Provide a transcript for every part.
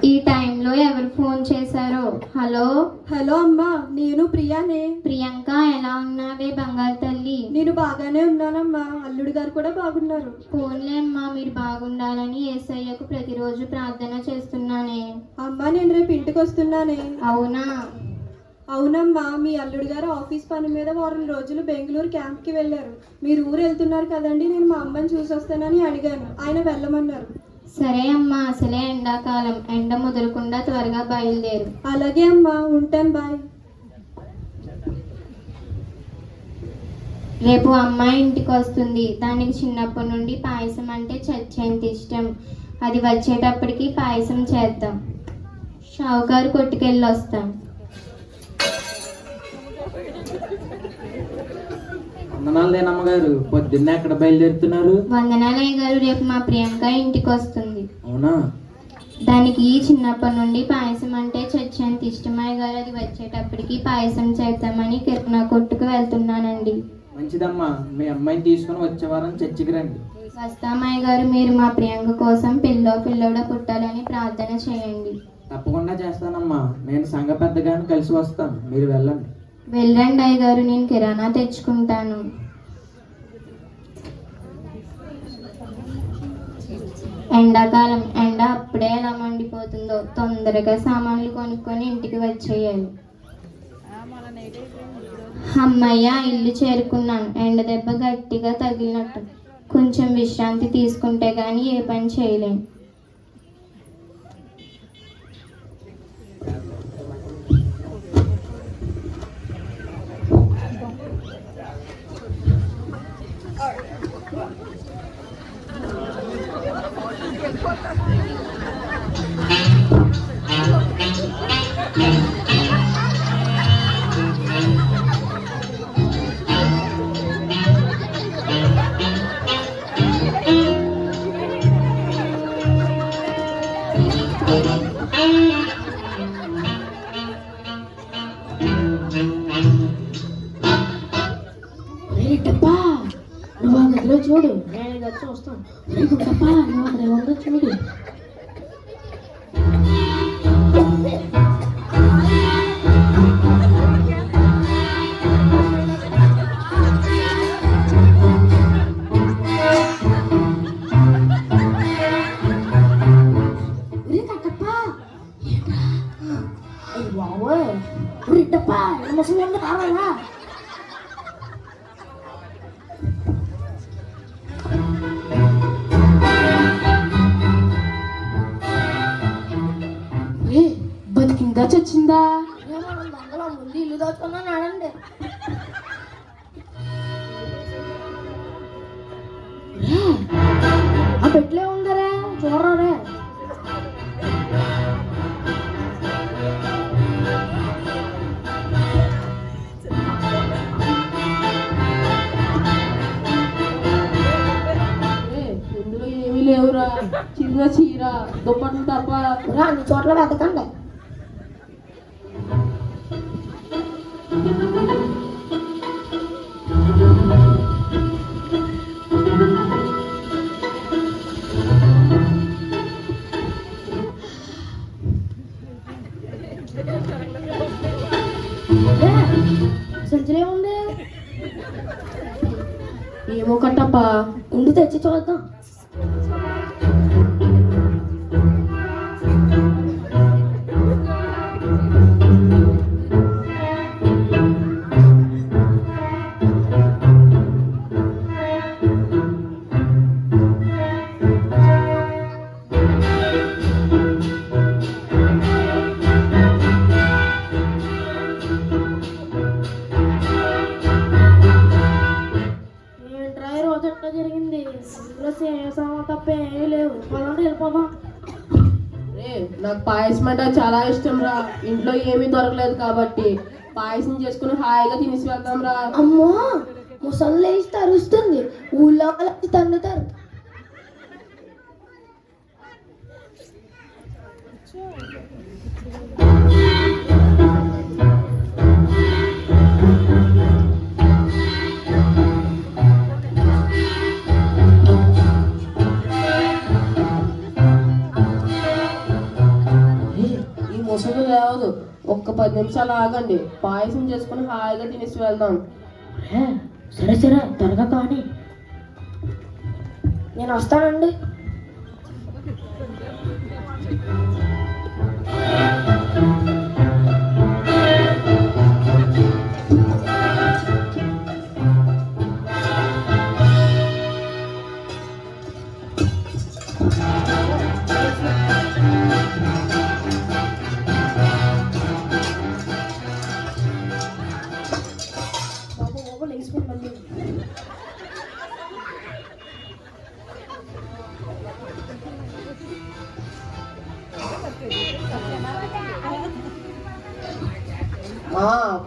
ఈ టైంలో ఎవరు ఫోన్ చేశారో? హలో. హలో అమ్మా, నేను ప్రియానే. ప్రియాంక, ఎలా ఉన్నావే బంగారు తల్లి? నేను బాగానే ఉన్నానమ్మా, అల్లుడు గారు కూడా బాగున్నారు. ఫోన్లే అమ్మా, మీరు బాగుండాలని యేసయ్యకు ప్రతిరోజు ప్రార్థన చేస్తున్నానే. అమ్మా, నేను రేపు ఇంటికి వస్తున్నానే. అవునా? అవునమ్మా, మీ అల్లుడు గారు ఆఫీస్ పని మీద వారం రోజులు బెంగళూరు క్యాంప్కి వెళ్ళారు. మీరు ఊరు వెళ్తున్నారు కదండి, నేను మా అమ్మని చూసొస్తానని అడిగాను. ఆయన వెళ్ళమన్నారు. సరే అమ్మా, అసలే ఎండాకాలం, ఎండ ముదరకుండా త్వరగా బయలుదేరు. అలాగే అమ్మా, ఉంటాను, బాయ్. రేపు అమ్మాయి ఇంటికి వస్తుంది. దానికి చిన్నప్పటి నుండి పాయసం అంటే చచ్చేంత ఇష్టం. అది వచ్చేటప్పటికి పాయసం చేద్దాం. షావుకారు కొట్టుకెళ్ళి వస్తాం. వందనాలేనమ్మగారు, పొద్దున్నే ఎక్కడ బయలుదేరుతున్నారు? వందనాలయ్య గారు, రేపు మా ప్రియాంక ఇంటికి వస్తుంది. అవునా? దానికి చిన్నప్పటి నుండి పాయసం అంటే చచ్చేంత ఇష్టమయ్య గారు. అది వచ్చేటప్పటికి పాయసం చేద్దామని కిరణా కొట్టుకు వెళ్తున్నానండి. మంచిదమ్మా, మీ అమ్మాయిని తీసుకుని వచ్చే వారం చర్చికి రండి. వస్తామయ్య గారు, మీరు మా ప్రియాంక కోసం పిల్లోడ పుట్టాలని ప్రార్థన చేయండి. తప్పకుండా చేస్తానమ్మా. నేను సంఘ పెద్దగాని కలిసి వస్తాను, మీరు వెళ్ళండి. వెళ్ళండి అయ్య గారు, నేను కిరాణా తెచ్చుకుంటాను. ఎండాకాలం, ఎండ అప్పుడే ఎలా మండిపోతుందో. తొందరగా సామాన్లు కొనుక్కొని ఇంటికి వచ్చేయాలి. అమ్మయ్య, ఇల్లు చేరుకున్నాను. ఎండ దెబ్బ గట్టిగా తగిలినట్టు. కొంచెం విశ్రాంతి తీసుకుంటే గానీ ఏ పని చేయలేను. నువ్వు ఆ గదిలో చూడు, నేను గది చూస్తాను. నువ్వు అక్కడ ఏముందో చూడు. ముసలి కావాలా? బతికిందా చచ్చిందా? అందులో ముందు ఇల్లు దాచుకున్నాను ఆడండి. ఆ పెట్లే ఉందరే, చూడరే. ఇందులో ఏమీ లేవురా, చిన్న చీర, దుప్పట్లు తప్ప. అన్ని చోట్ల వెతకండి. సంచలే ఉంది. ఏమో కట్టప్ప, ఉండి తెచ్చి చూద్దాం. జరిగింది తప్ప ఏమీ లేవు. వెళ్ళిపోదాం. నాకు పాయసం అంటే చాలా ఇష్టం రా. ఇంట్లో ఏమీ దొరకలేదు కాబట్టి పాయసం చేసుకుని హాయిగా తినేసి వెళ్తాం రా. అమ్మో, ముసళ్ళు వేసి తరుస్తుంది, ఊళ్ళో వాళ్ళకి తన్నుతారు. ముసలి లేవదు. ఒక్క 10 నిమిషాలు ఆగండి, పాయసం చేసుకుని హాయిగా తినేసి వెళ్దాం. సరే సరే త్వరగా కానీ. నేను వస్తానండి.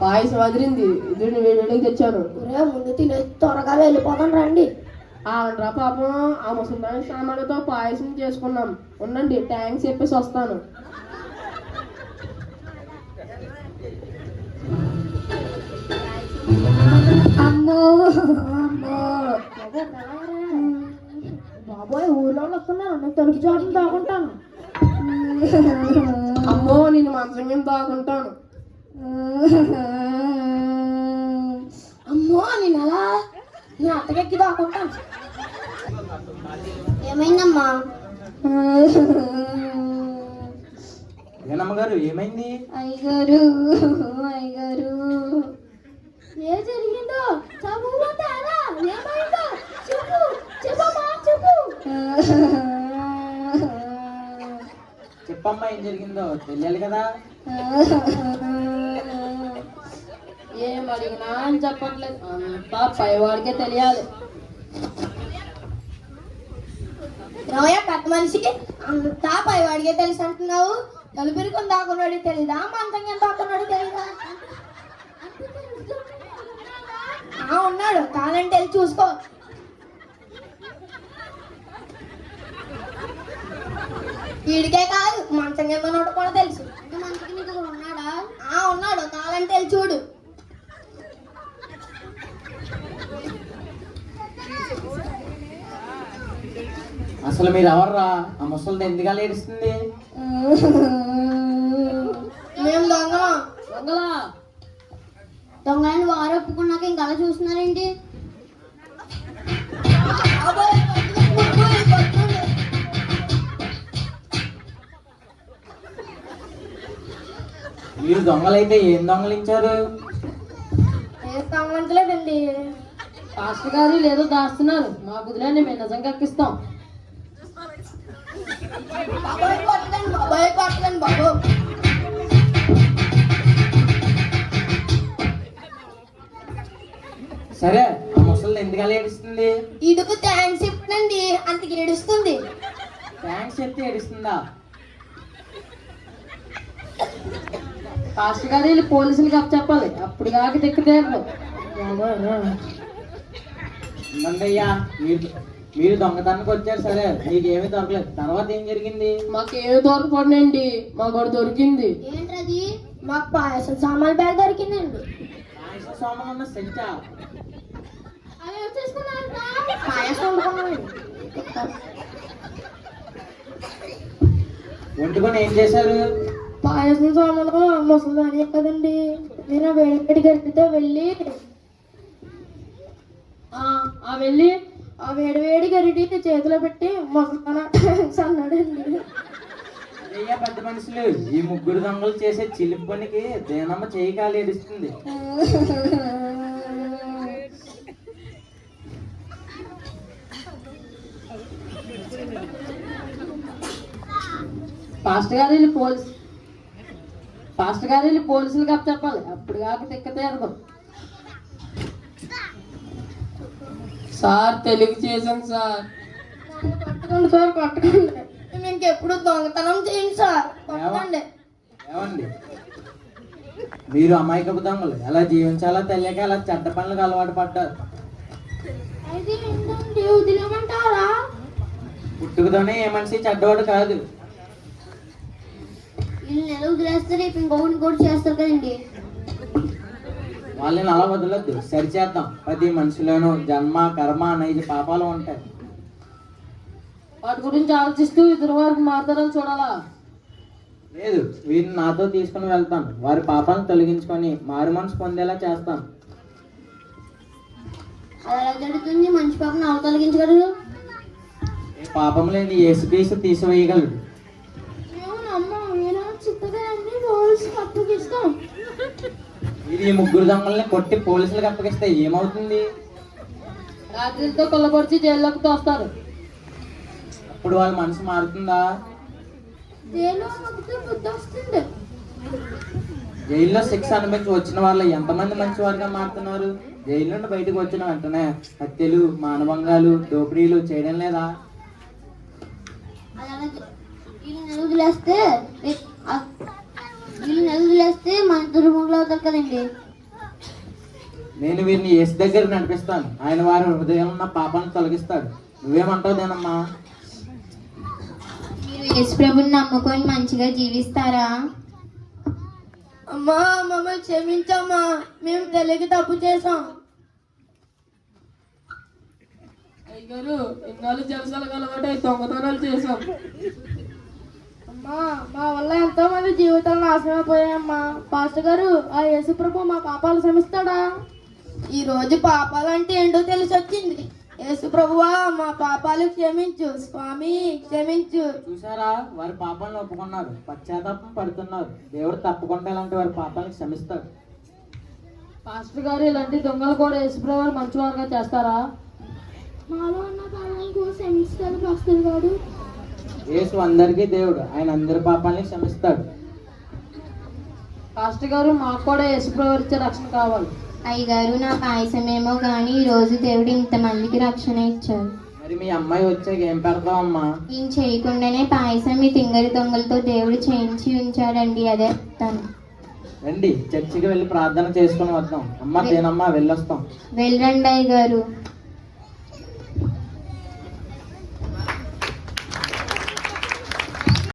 పాయసం వదిలింది, ఇది వేడికి తెచ్చాను. ముందు తినేసి త్వరగా వెళ్ళిపోతాం రండి. ఆగండ్రా పాపం, ఆ ముసలిదాని సామాన్లతో పాయసం చేసుకున్నాం. ఉండండి, థ్యాంక్స్ చెప్పేసి వస్తాను. అమ్మో అమ్మో బాబోయ్, ఊర్లో వస్తున్నాను. నేను తొలికి చోట్ల దాకుంటాను. అమ్మో, నేను మంచం కింద దాకుంటాను. అమ్మో, నేను అలా నేను అత్తగెక్కి దాకుంటాను. ఏమైందమ్మా? ఏనమ్మగారు ఏమైంది? అయ్యగారు అయ్యగారు, ఏ జరిగిందో చదువుకుంటే అలా ఏమైందో చెప్పు చెప్పమ్మా చెప్పు. చెప్పమ్మా, ఏం జరిగిందో తెలియాలి కదా. ఏం అడిగినా అని చెప్పట్లేదు, అంతా పైవాడికే తెలియాలి. రామయ్య, పెద్ద మనిషికి అంతా పైవాడికే తెలుసు అంటున్నావు. తలుపురికొని దాకున్నాడు తెలీదా? మంచం కింద దాకున్నాడు తెలీదా? ఉన్నాడు, కాలంటే వెళ్ళి చూసుకో. వీడికే కాదు, మంచం కింద ఉన్నోడు కూడా తెలుసు. మంచికి నీకు ఉన్నాడా? ఉన్నాడు, కాలంటే వెళ్ళి చూడు. అసలు మీరు ఎవర్రా? ఆ ముసలిది ఎందుకు అలా ఏడుస్తుంది? మేము దొంగలం. దొంగలా? దొంగలని వారు ఒప్పుకున్నాక ఇంకా అలా చూస్తున్నారేంటి? మీరు దొంగలైతే ఏం దొంగలించారు? ఏం గమనించలేదండి. పాస్టర్ గారు లేదో దాస్తున్నారు, మా బుద్ధులని మేము నిజంగా ఎక్కిస్తాం. బాబాయ్ కొట్టండి, బాబాయ్ కొట్టండి బాబు. సరే, ఆ ముసలిది ఎందుకు అలా ఏడుస్తుంది? ఇదుకు థ్యాంక్స్ చెప్పండి, అంతకి ఏడుస్తుంది. థ్యాంక్స్ చెప్తే ఏడుస్తుందా? పాస్టర్ గారు వెళ్ళి పోలీసులకి చెప్పాలి, అప్పుడు కాక తెక్కుతారు. ఉందండయ్యా, మీరు దొంగతనానికి వచ్చారు. సరే, మీకేమీ దొరకలేదు. తర్వాత ఏం జరిగింది? మాకేమీ దొరకపోండి, మాకు ఒకటి దొరికింది. ఏంటది? మాకు పాయసం సామాన్ బ్యాగ్ దొరికిందండి. పాయసం సామాన్ ఉన్న సంచా? అవి వచ్చేసుకున్నారు. పాయసం వండుకున్నామండి. వండుకొని ఏం చేశారు? పాయసం సామాన్లు ముసలిదాని కదండి, నేను వేడి గట్టితో వెళ్ళి వెళ్ళి ఆ వేడి గరిటి చేతిలో పెట్టి ముసలిదాన అన్నాడండి. అయ్యా పెద్ద మనుషులు, ఈ ముగ్గురు దొంగలు చేసే చిలిపి పనికి దేనమ్మ చేయి కాలు ఏడుస్తుంది. పాస్టర్ గారు వెళ్ళి పోలీసులకి చెప్పాలి, అప్పుడు కాక తెక్కతారు. సార్, తెలుగు చేశాను సార్. కొట్టుకోండి సార్, కొట్టుకోండి. మేము ఇంకెప్పుడు దొంగతనం చేయండి సార్, కొట్టండి. ఏమండి, మీరు అమాయకపు దొంగలు ఎలా జీవించాలో తెలియక అలా చెడ్డ పనులకు అలవాటు పడ్డారు. అయితే ఏంటండి, వదిలేమంటారా? పుట్టుకతోనే ఏ మనిషి చెడ్డవాడు కాదు. వీళ్ళు నెల వదిలేస్తే రేపు ఇంకొకటి కూడా చేస్తారు కదండి. వాళ్ళని అలా వదలొద్దు, సరిచేద్దాం. ప్రతి మనిషిలోనూ జన్మ, కర్మ అనేది పాపాలు ఉంటాయి. వాటి గురించి ఆలోచిస్తూ ఇద్దరు వారికి మారుతారని చూడాలా. లేదు, వీరిని నాతో తీసుకుని వెళ్తాను. వారి పాపాలను తొలగించుకొని మారు మనసు పొందేలా చేస్తాను. అది ఎలా జరుగుతుంది? మంచి పాపను ఎవరు తొలగించగలరు? ఏ పాపం లేని యేసుక్రీస్తు తీసివేయగలడు. మీరు ఈ ముగ్గురు దొంగల్ని కొట్టి పోలీసులకు అప్పగిస్తే ఏమవుతుంది? రాత్రితో కొల్లపరిచి జైల్లోకి తోస్తారు. అప్పుడు వాళ్ళ మనసు మారుతుందా? జైల్లో శిక్ష అనుభవించి వచ్చిన వాళ్ళు ఎంతమంది మంచివారుగా మారుతున్నారు? జైలు నుండి బయటకు వచ్చిన వెంటనే హత్యలు, మానభంగాలు, దోపిడీలు చేయడం లేదా? వదిలేస్తే మన దుర్ముఖులు అవుతారు కదండి. నేను వీరిని యేసు దగ్గర నడిపిస్తాను. ఆయన వారి హృదయంలో ఉన్న పాపాలను తొలగిస్తాడు. నువ్వేమంటావు దేనమ్మా? మీరు యేసు ప్రభుని నమ్ముకొని మంచిగా జీవిస్తారా? అమ్మా, మమ్మల్ని క్షమించమ్మా, మేము తెలియక తప్పు చేసాం. అయ్యారు ఎన్నాళ్ళు జలసాలకు అలవాటు దొంగతనాలు చేసాం. అమ్మా, మా వల్ల ఎంతో మంది జీవితాలు నాశనం అయిపోయాయమ్మా. పాస్టర్ గారు, ఆ యేసు ప్రభు మా పాపాలు క్షమిస్తాడా? ఈ రోజు పాపాలంటే ఏంటో తెలిసి వచ్చింది. యేసు ప్రభువా, మా పాపాలు క్షమించు స్వామి, క్షమించు. చూసారా, వారి పాపాలను ఒప్పుకున్నారు, పశ్చాత్తాపం పడుతున్నారు. దేవుడు తప్పకుండా ఇలాంటి వారి పాపాలను క్షమిస్తాడు. పాస్టర్ గారు, ఇలాంటి దొంగలు కూడా యేసు ప్రభు మంచివారుగా చేస్తారా? మాలో ఉన్న పాపాలను క్షమిస్తాడు పాస్టర్ గారు. యేసు అందరికీ దేవుడు, ఆయన అందరి పాపాలని క్షమిస్తాడు. పాస్టర్ గారు, మాకు కూడా యేసు ప్రభు ఇచ్చే రక్షణ కావాలి. అయ్యగారు, నా పాయసమేమో కానీ ఈ రోజు దేవుడు ఇంతమందికి రక్షణ ఇచ్చారు. మరి మీ అమ్మాయి వచ్చాక ఏం పెడతావమ్మా? ఈయన చేయకుండానే పాయసం ఈ తింగరి దొంగలతో దేవుడు చేయించి ఉంచాడండి. అదే తను. రండి, చర్చికి వెళ్ళి ప్రార్థన చేసుకుని వద్దాం. అమ్మ తేనమ్మా, వెళ్ళొస్తాం. వెళ్ళండి అయ్యగారు.